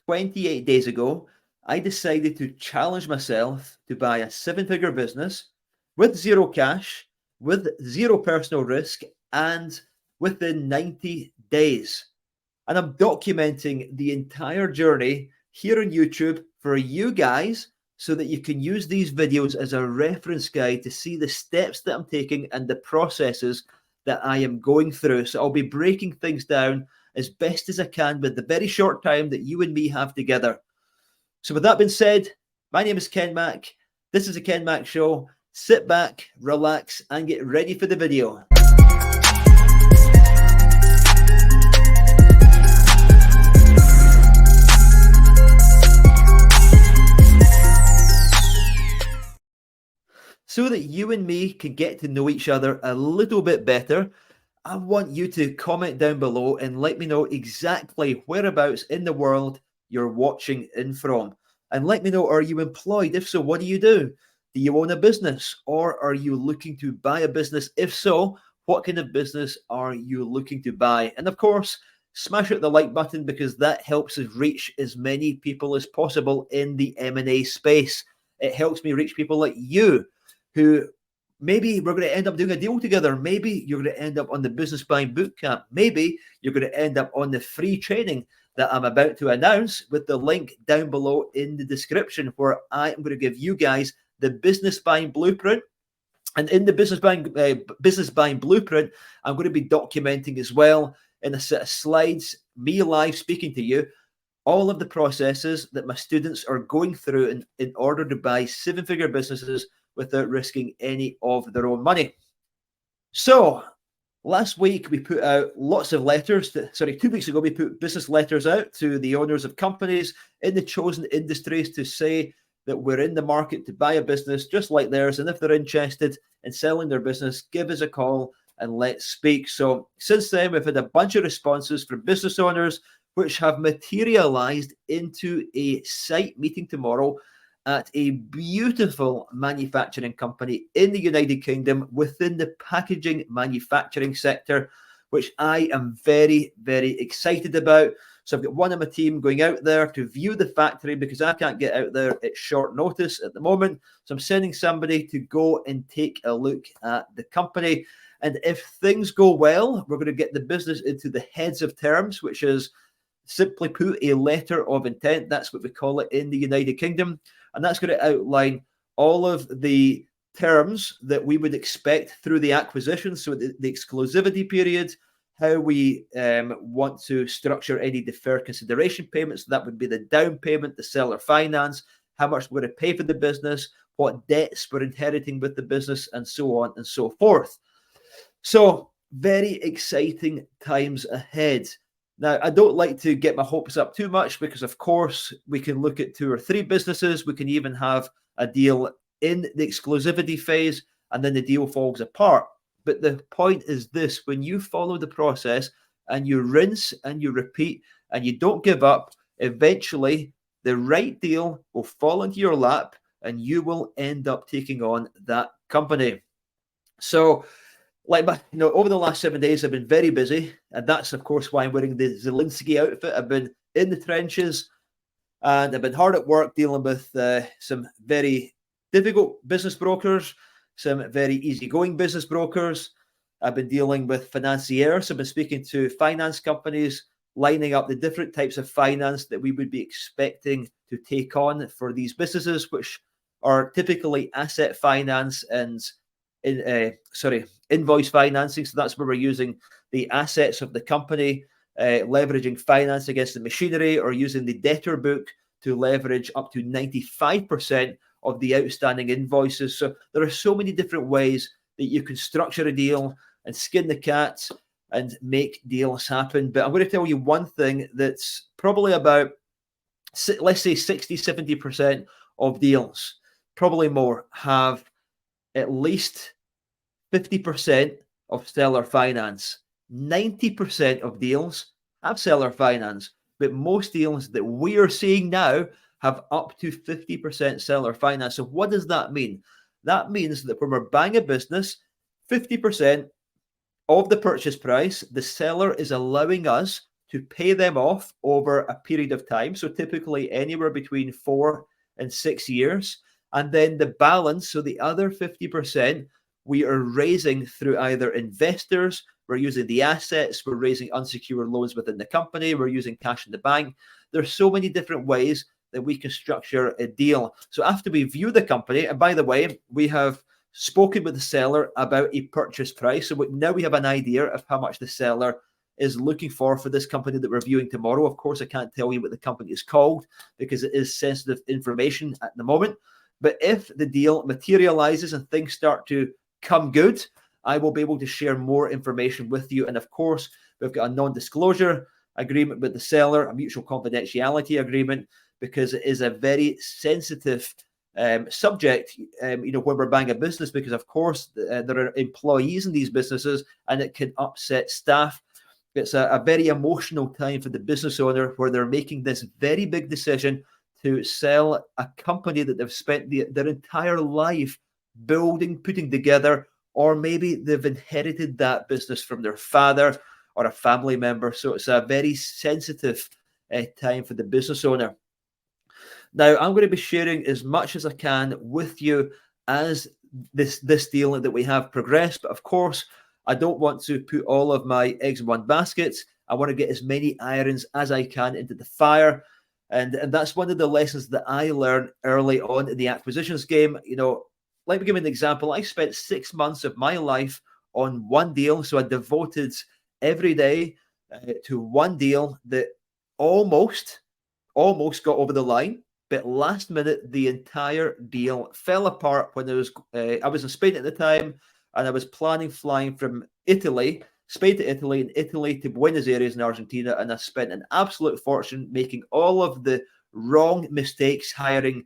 28 days ago, I decided to challenge myself to buy a seven-figure business with zero cash, with zero personal risk, and within 90 days. And I'm documenting the entire journey here on YouTube for you guys so that you can use these videos as a reference guide to see the steps that I'm taking and the processes that I am going through. So I'll be breaking things down as best as I can with the very short time that you and me have together. So with that being said, my name is Ken Mack. This is the Ken Mack Show. Sit back, relax, and get ready for the video. So that you and me can get to know each other a little bit better, I want you to comment down below and let me know exactly whereabouts in the world you're watching in from. And let me know, are you employed? If so, what do you do? Do you own a business? Or are you looking to buy a business? If so, what kind of business are you looking to buy? And of course, smash out the like button because that helps us reach as many people as possible in the M&A space. It helps me reach people like you, who maybe we're going to end up doing a deal together. Maybe you're going to end up on the Business Buying Bootcamp. Maybe you're going to end up on the free training that I'm about to announce with the link down below in the description, where I am going to give you guys the Business Buying Blueprint. And in the Business Buying Blueprint, I'm going to be documenting as well in a set of slides, me live speaking to you, all of the processes that my students are going through in order to buy seven-figure businesses without risking any of their own money. So last week we put out lots of letters. 2 weeks ago we put business letters out to the owners of companies in the chosen industries to say that we're in the market to buy a business just like theirs, and if they're interested in selling their business, give us a call and let's speak. So since then we've had a bunch of responses from business owners, which have materialized into a site meeting tomorrow at a beautiful manufacturing company in the United Kingdom within the packaging manufacturing sector, which I am very, very excited about. So I've got one of my team going out there to view the factory because I can't get out there at short notice at the moment. So I'm sending somebody to go and take a look at the company. And if things go well, we're going to get the business into the heads of terms, which is simply put a letter of intent. That's what we call it in the United Kingdom. And that's going to outline all of the terms that we would expect through the acquisition. So the exclusivity period, how we want to structure any deferred consideration payments. So that would be the down payment, the seller finance, how much we're going to pay for the business, what debts we're inheriting with the business, and so on and so forth. So very exciting times ahead. Now, I don't like to get my hopes up too much because, of course, we can look at 2 or 3 businesses. We can even have a deal in the exclusivity phase and then the deal falls apart. But the point is this: when you follow the process and you rinse and you repeat and you don't give up, eventually the right deal will fall into your lap and you will end up taking on that company. So, over the last 7 days, I've been very busy, and that's, of course, why I'm wearing the Zelensky outfit. I've been in the trenches, and I've been hard at work dealing with some very difficult business brokers, some very easygoing business brokers. I've been dealing with financiers. I've been speaking to finance companies, lining up the different types of finance that we would be expecting to take on for these businesses, which are typically asset finance and invoice financing. So that's where we're using the assets of the company, leveraging finance against the machinery, or using the debtor book to leverage up to 95% of the outstanding invoices. So there are so many different ways that you can structure a deal and skin the cat and make deals happen. But I'm going to tell you one thing that's probably about, let's say 60-70% of deals, probably more, have at least 50% of seller finance. 90% of deals have seller finance, but most deals that we are seeing now have up to 50% seller finance. So what does that mean? That means that when we're buying a business, 50% of the purchase price, the seller is allowing us to pay them off over a period of time. So typically anywhere between 4 and 6 years. And then the balance, so the other 50%, we are raising through either investors, we're using the assets, we're raising unsecured loans within the company, we're using cash in the bank. There's so many different ways that we can structure a deal. So after we view the company, and by the way, we have spoken with the seller about a purchase price. So now we have an idea of how much the seller is looking for this company that we're viewing tomorrow. Of course, I can't tell you what the company is called because it is sensitive information at the moment. But if the deal materializes and things start to come good, I will be able to share more information with you. And of course, we've got a non-disclosure agreement with the seller, a mutual confidentiality agreement, because it is a very sensitive subject, when we're buying a business, because of course there are employees in these businesses and it can upset staff. It's a very emotional time for the business owner where they're making this very big decision to sell a company that they've spent their entire life building, putting together, or maybe they've inherited that business from their father or a family member. So it's a very sensitive time for the business owner. Now, I'm going to be sharing as much as I can with you as this deal that we have progressed. But of course, I don't want to put all of my eggs in one basket. I want to get as many irons as I can into the fire. And that's one of the lessons that I learned early on in the acquisitions game. Let me give you an example. I spent 6 months of my life on one deal. So I devoted every day to one deal that almost got over the line. But last minute, the entire deal fell apart when I was in Spain at the time, and I was planning flying from Spain to Italy, and Italy to Buenos Aires in Argentina. And I spent an absolute fortune making all of the wrong mistakes, hiring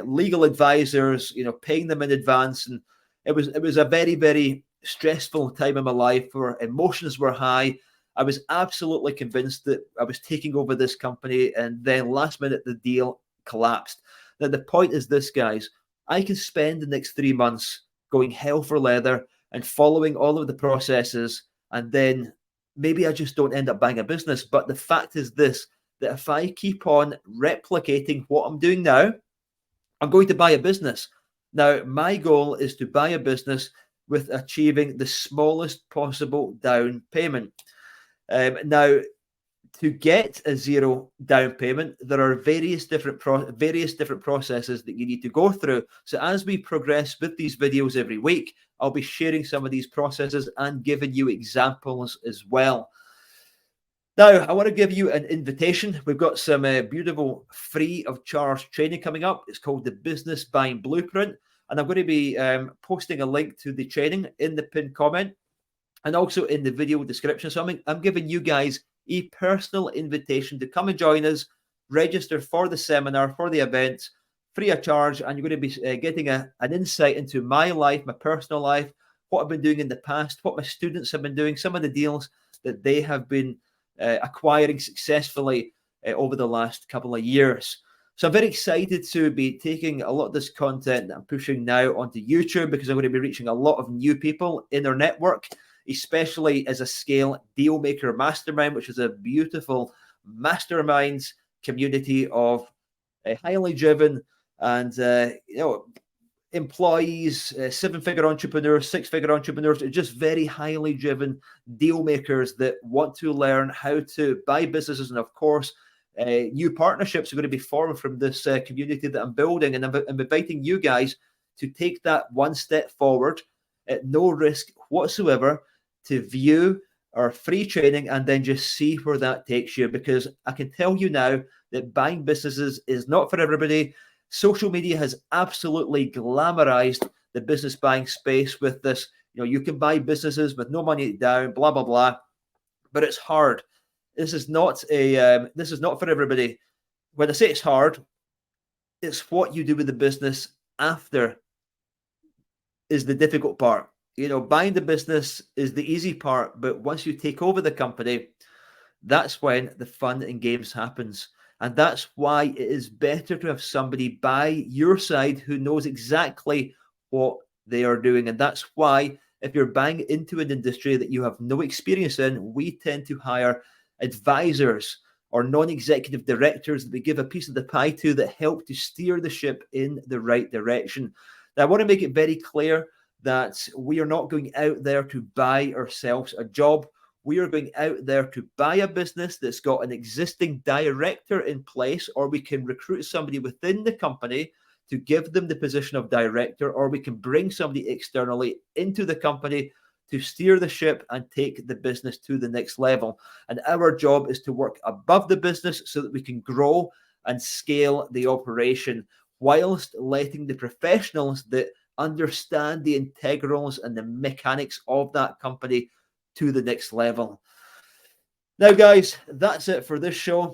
legal advisors, paying them in advance. And it was a very, very stressful time in my life where emotions were high. I was absolutely convinced that I was taking over this company, and then last minute, the deal collapsed. Now, the point is this, guys. I can spend the next 3 months going hell for leather and following all of the processes, and then maybe I just don't end up buying a business. But the fact is this, that if I keep on replicating what I'm doing now, I'm going to buy a business. Now, my goal is to buy a business with achieving the smallest possible down payment. Now, to get a zero down payment, there are various different processes that you need to go through. So as we progress with these videos every week, I'll be sharing some of these processes and giving you examples as well. Now, I want to give you an invitation. We've got some beautiful free of charge training coming up. It's called the Business Buying Blueprint. And I'm going to be posting a link to the training in the pinned comment and also in the video description. So I'm giving you guys a personal invitation to come and join us, register for the seminar, for the event, free of charge, and you're going to be getting an insight into my life, my personal life, what I've been doing in the past, what my students have been doing, some of the deals that they have been acquiring successfully over the last couple of years. So I'm very excited to be taking a lot of this content that I'm pushing now onto YouTube, because I'm going to be reaching a lot of new people in our network, especially as a Scale Dealmaker Mastermind, which is a beautiful mastermind community of highly driven and employees, 7-figure entrepreneurs, 6-figure entrepreneurs, just very highly driven deal makers that want to learn how to buy businesses. And of course, new partnerships are going to be formed from this community that I'm building. And I'm inviting you guys to take that one step forward at no risk whatsoever, to view our free training and then just see where that takes you. Because I can tell you now that buying businesses is not for everybody. Social media has absolutely glamorized the business buying space with this, you can buy businesses with no money down, blah, blah, blah. But it's hard. This is not for everybody. When I say it's hard, it's what you do with the business after is the difficult part. Buying the business is the easy part, but once you take over the company, that's when the fun and games happens. And that's why it is better to have somebody by your side who knows exactly what they are doing. And that's why if you're buying into an industry that you have no experience in, we tend to hire advisors, or non-executive directors that we give a piece of the pie to that help to steer the ship in the right direction. Now, I want to make it very clear that we are not going out there to buy ourselves a job. We are going out there to buy a business that's got an existing director in place, or we can recruit somebody within the company to give them the position of director, or we can bring somebody externally into the company to steer the ship and take the business to the next level. And our job is to work above the business so that we can grow and scale the operation whilst letting the professionals that understand the integrals and the mechanics of that company to the next level. Now, guys, that's it for this show.